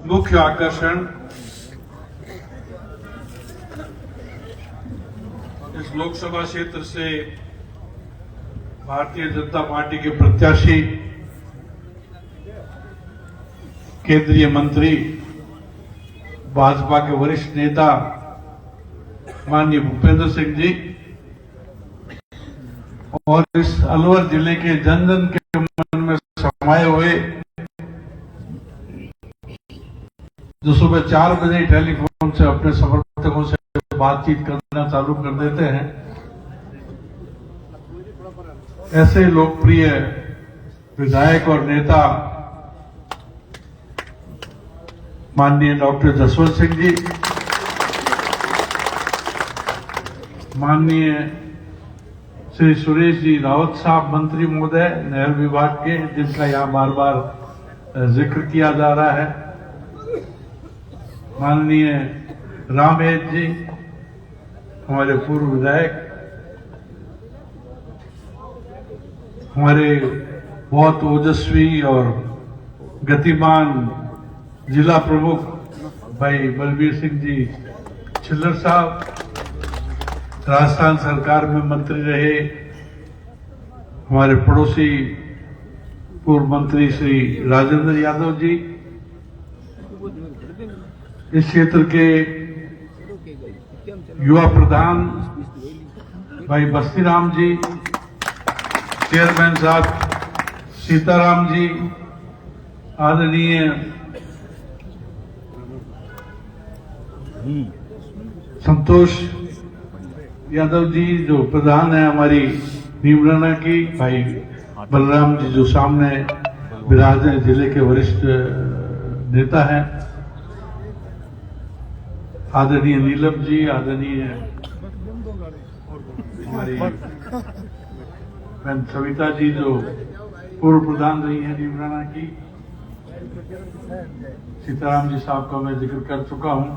मुख्य आकर्षण इस लोकसभा क्षेत्र से भारतीय जनता पार्टी के प्रत्याशी केंद्रीय मंत्री भाजपा के वरिष्ठ नेता माननीय भूपेंद्र सिंह जी और इस अलवर जिले के जन जन के मन में समाये हुए जो सुबह 4 बजे टेलीफोन से अपने समर्थकों से बातचीत करना चालू कर देते हैं, ऐसे लोकप्रिय विधायक और नेता माननीय डॉक्टर जसवंत सिंह जी, माननीय श्री सुरेश जी रावत साहब मंत्री महोदय नहर विभाग के, जिनका यहाँ बार बार जिक्र किया जा रहा है, माननीय रामेश जी हमारे पूर्व विधायक, हमारे बहुत ओजस्वी और गतिमान जिला प्रमुख भाई बलबीर सिंह जी छिल्लर साहब, राजस्थान सरकार में मंत्री रहे हमारे पड़ोसी पूर्व मंत्री श्री राजेंद्र यादव जी, इस क्षेत्र के युवा प्रधान भाई बस्तीराम जी, चेयरमैन साहब सीताराम जी, आदरणीय संतोष यादव जी जो प्रधान है हमारी भीमराना की, भाई बलराम जी जो सामने विराज जिले के वरिष्ठ नेता हैं, आदरणीय नीलम जी, आदरणीय हमारी बहन सविता जी जो पूर्व प्रधान रही है भीमराना की, सीताराम जी साहब का मैं जिक्र कर चुका हूं,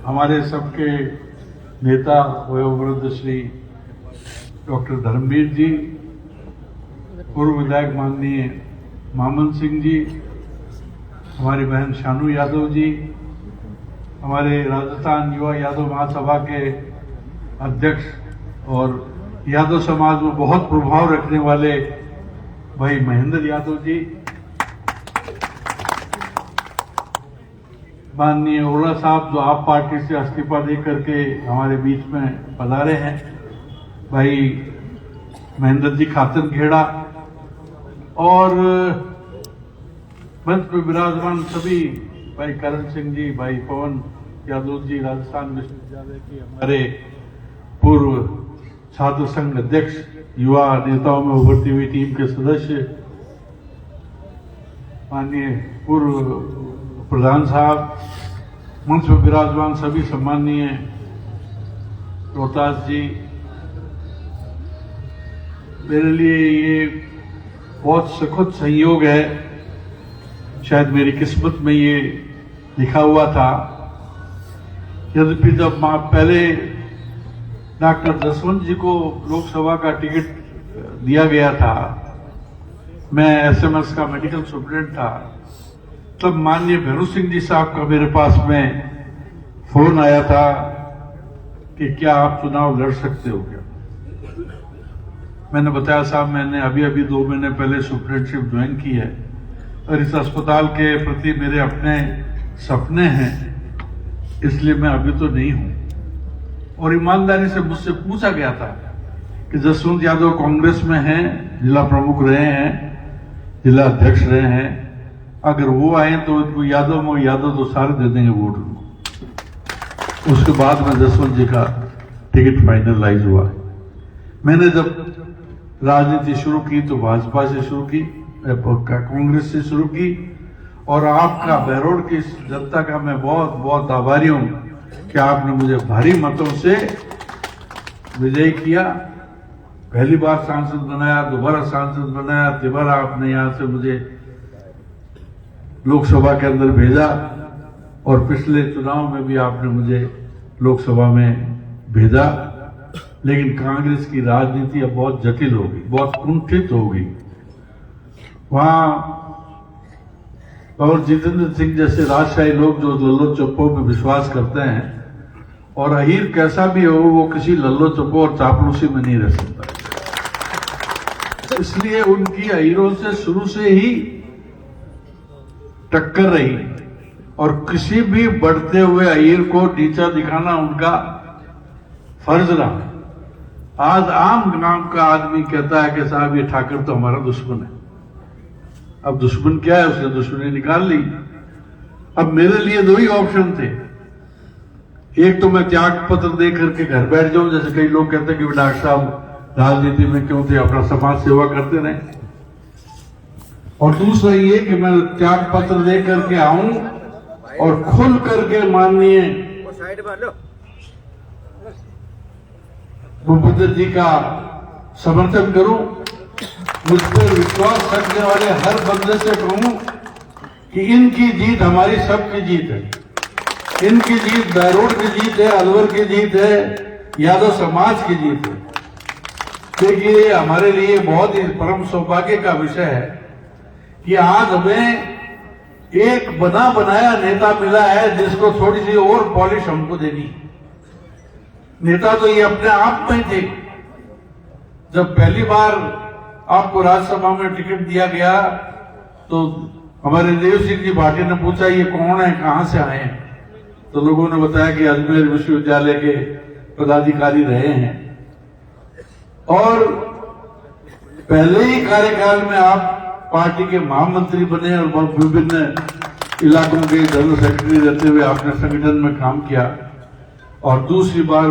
हमारे सबके नेता वयोवृद्ध श्री डॉक्टर धर्मवीर जी, पूर्व विधायक माननीय मामन सिंह जी, हमारी बहन शानू यादव जी, हमारे राजस्थान युवा यादव महासभा के अध्यक्ष और यादव समाज में बहुत प्रभाव रखने वाले भाई महेंद्र यादव जी, माननीय ओला साहब जो आप पार्टी से इस्तीफा दे करके हमारे बीच में पधारे हैं, भाई महेंद्र जी खातन खेड़ा, और मंच में विराजमान सभी भाई करण सिंह जी, भाई पवन यादव जी, राजस्थान विश्वविद्यालय के हमारे पूर्व छात्र संघ अध्यक्ष, युवा नेताओं में उभरती हुई टीम के सदस्य, माननीय पूर्व प्रधान साहब, मंच पर विराजमान सभी सम्माननीय रोहतास जी, मेरे लिए ये बहुत सुखद संयोग है, शायद मेरी किस्मत में ये लिखा हुआ था। यद्यपि जब पहले डॉक्टर जसवंत जी को लोकसभा का टिकट दिया गया था, मैं एसएमएस का मेडिकल सुप्रिटेंडेंट था, तब माननीय भैरू सिंह जी साहब का मेरे पास में फोन आया था कि क्या आप चुनाव लड़ सकते हो क्या। मैंने बताया साहब मैंने अभी 2 महीने पहले सुप्रिटेंडेंटशिप ज्वाइन की है और इस अस्पताल के प्रति मेरे अपने सपने हैं, इसलिए मैं अभी तो नहीं हूं। और ईमानदारी से मुझसे पूछा गया था कि जसवंत यादव कांग्रेस में हैं, जिला प्रमुख रहे हैं, जिला अध्यक्ष रहे हैं, अगर वो आए तो इनको यादव तो सारे दे देंगे वोट उनको। उसके बाद में जसवंत जी का टिकट फाइनलाइज हुआ। मैंने जब राजनीति शुरू की तो भाजपा से शुरू की, कांग्रेस से शुरू की, और आपका बहरोड़ की जनता का मैं बहुत बहुत आभारी हूं कि आपने मुझे भारी मतों से विजयी किया। पहली बार सांसद बनाया, दोबारा सांसद बनाया, तिबारा आपने यहां से मुझे लोकसभा के अंदर भेजा, और पिछले चुनाव में भी आपने मुझे लोकसभा में भेजा। लेकिन कांग्रेस की राजनीति अब बहुत जटिल होगी, बहुत कुंठित होगी। वहां और जितेंद्र सिंह जैसे राजशाही लोग जो लल्लो चप्पो में विश्वास करते हैं, और अहीर कैसा भी हो वो किसी लल्लो चप्पो और चापलूसी में नहीं रह सकता। इसलिए उनकी अहीरों से शुरू से ही टक्कर रही, और किसी भी बढ़ते हुए अहीर को नीचा दिखाना उनका फर्ज रहा। आज आम गांव का आदमी कहता है कि साहब ये ठाकर तो हमारा दुश्मन है। अब दुश्मन क्या है, उसने दुश्मनी निकाल ली। अब मेरे लिए दो ही ऑप्शन थे, एक तो मैं त्याग पत्र दे करके घर बैठ जाऊं, जैसे कई लोग कहते हैं कि डॉक्टर साहब राजनीति में क्यों थे, अपना समाज सेवा करते रहे, और दूसरा ये कि मैं त्याग पत्र दे करके आऊं और खुल करके माननीय भूपेंद्र जी का समर्थन करूं, मुझ पर विश्वास रखने वाले हर बंदे से कहूं कि इनकी जीत हमारी सबकी जीत है। इनकी जीत बहरोड की जीत है, अलवर की जीत है, यादव समाज की जीत है। देखिए हमारे लिए बहुत ही परम सौभाग्य का विषय है कि आज हमें एक बना बनाया नेता मिला है जिसको थोड़ी सी और पॉलिश हमको देनी। नेता तो ये अपने आप में थे। जब पहली बार आपको राज्यसभा में टिकट दिया गया तो हमारे देव सिंह जी भाटी ने पूछा ये कौन है, कहां से आए हैं, तो लोगों ने बताया कि अजमेर विश्वविद्यालय के पदाधिकारी रहे हैं। और पहले ही कार्यकाल में आप पार्टी के महामंत्री बने और विभिन्न इलाकों के जनरल सेक्रेटरी रहते हुए आपने संगठन में काम किया, और दूसरी बार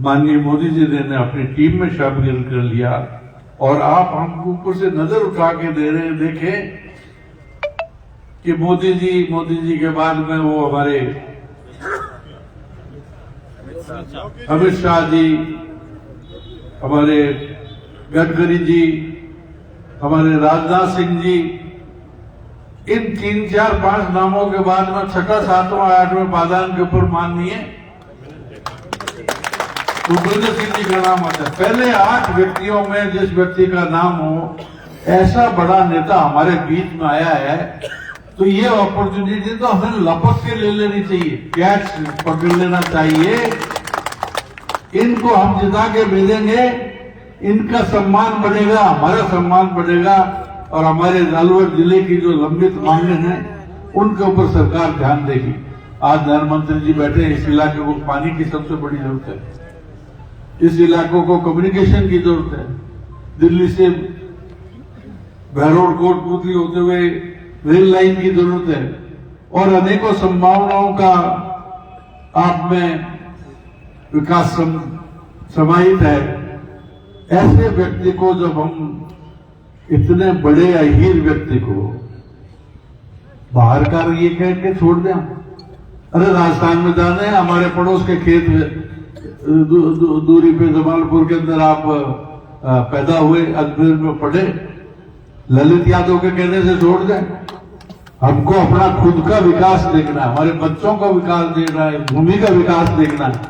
माननीय मोदी जी ने अपनी टीम में शामिल कर लिया, और आप हमको ऊपर से नजर उठा के दे रहे हैं। देखें कि मोदी जी के बाद में वो हमारे अमित शाह जी, हमारे गडकरी जी, हमारे राजनाथ सिंह जी, इन 3, 4, 5 नामों के बाद में 6, 7, 8वें पादान के ऊपर माननीय भूपेंद्र सिंह जी का नाम आता है। पहले 8 व्यक्तियों में जिस व्यक्ति का नाम हो, ऐसा बड़ा नेता हमारे बीच में आया है, तो ये अपॉर्चुनिटी तो हमें लपक के ले लेनी चाहिए, कैच पकड़ लेना चाहिए। इनको हम जिता के भेजेंगे, इनका सम्मान बढ़ेगा, हमारा सम्मान बढ़ेगा, और हमारे अलवर जिले की जो लंबित मांगे हैं उनके ऊपर सरकार ध्यान देगी। आज प्रधानमंत्री जी बैठे हैं, इस इलाके को पानी की सबसे बड़ी जरूरत है, इस इलाकों को कम्युनिकेशन की जरूरत है। दिल्ली से बहरोड कोटपुतली होते हुए रेल लाइन की जरूरत है, और अनेकों संभावनाओं का आप में विकास समाहित है। ऐसे व्यक्ति को जब हम, इतने बड़े अहीर व्यक्ति को बाहर का ये कह के छोड़ दें, अरे राजस्थान में जाने, हमारे पड़ोस के खेत दूरी पे जमालपुर के अंदर आप पैदा हुए, अजमेर में पढ़े, ललित यादव के कहने से छोड़ दें। हमको अपना खुद का विकास देखना है, हमारे बच्चों का विकास देखना है, भूमि का विकास देखना है,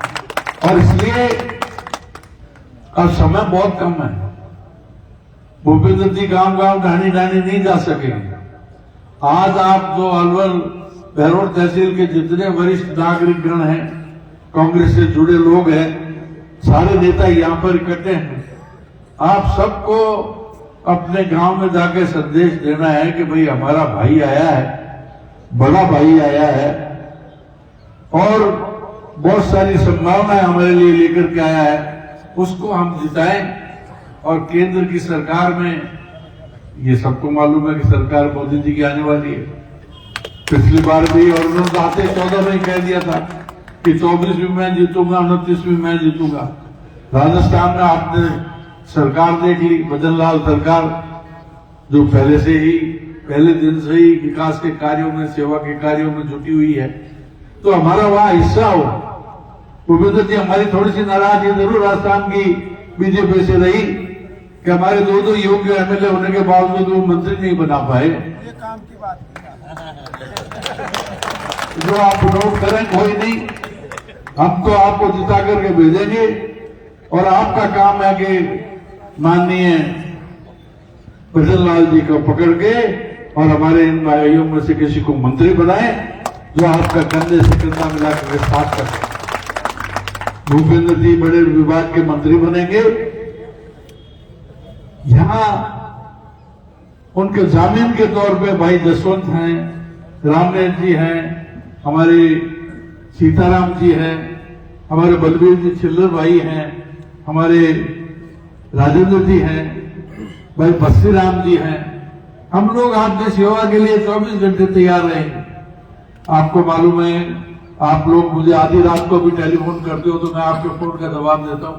और इसलिए अब समय बहुत कम है। भूपेंद्र जी गांव ढाणी नहीं जा सकेंगे। आज आप जो अलवर बहरोड तहसील के जितने वरिष्ठ नागरिक गण हैं, कांग्रेस से जुड़े लोग हैं, सारे नेता यहाँ पर इकट्ठे हैं। आप सबको अपने गांव में जाके संदेश देना है कि भाई हमारा भाई आया है, बड़ा भाई आया है, और बहुत सारी संभावनाएं हमारे लिए लेकर के आया है, उसको हम जिताएं। और केंद्र की सरकार में ये सबको मालूम है कि सरकार मोदी जी की आने वाली है। पिछली बार भी, और उन्होंने आते 14 में कह दिया था कि 24 में मैं जीतूंगा, 29 में मैं जीतूंगा। राजस्थान में आपने सरकार देख ली, मदन लाल सरकार, जो पहले से ही, पहले दिन से ही विकास के कार्यों में, सेवा के कार्यों में जुटी हुई है, तो हमारा वहां हिस्सा हो। भूपेंद्र जी हमारी थोड़ी सी नाराजगी जरूर राजस्थान की बीजेपी से रही कि हमारे 2 योग्य एमएलए होने के बावजूद वो मंत्री नहीं बना पाए। ये काम की बात जो आप नोट करें कोई नहीं, हम तो आपको जिता करके भेजेंगे, और आपका काम है कि माननीय भजन लाल जी को पकड़ के और हमारे इन भाइयों में से किसी को मंत्री बनाए जो आपका कंधे से कंधा मिलाकर साथ कर। भूपेंद्र जी बड़े विभाग के मंत्री बनेंगे, यहां उनके जामीन के तौर पे भाई जसवंत हैं, रामनाथ जी हैं, हमारे सीताराम जी हैं, हमारे बलबीर जी चिल्लर भाई हैं, हमारे राजेंद्र जी हैं, भाई बस्सी राम जी हैं। हम लोग आपकी सेवा के लिए 24 घंटे तैयार रहेंगे। आपको मालूम है, आप लोग मुझे आधी रात को भी टेलीफोन करते हो तो मैं आपके फोन का जवाब देता हूं।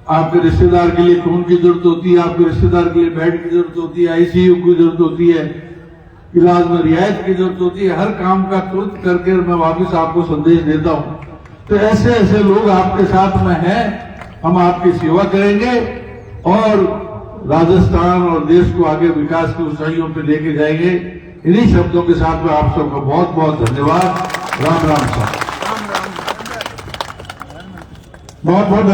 आपके रिश्तेदार के लिए खून की जरूरत होती है, आपके रिश्तेदार के लिए बेड की जरूरत होती है, आईसीयू की जरूरत होती है, इलाज में रियायत की जरूरत होती है। हर काम का तुरंत करके मैं वापस आपको संदेश देता हूं। तो ऐसे ऐसे लोग आपके साथ में हैं, हम आपकी सेवा करेंगे और राजस्थान और देश को आगे विकास की ऊंचाइयों पे लेके जाएंगे। इन्हीं शब्दों के साथ में आप सबका बहुत बहुत धन्यवाद। राम राम साहब, बहुत बहुत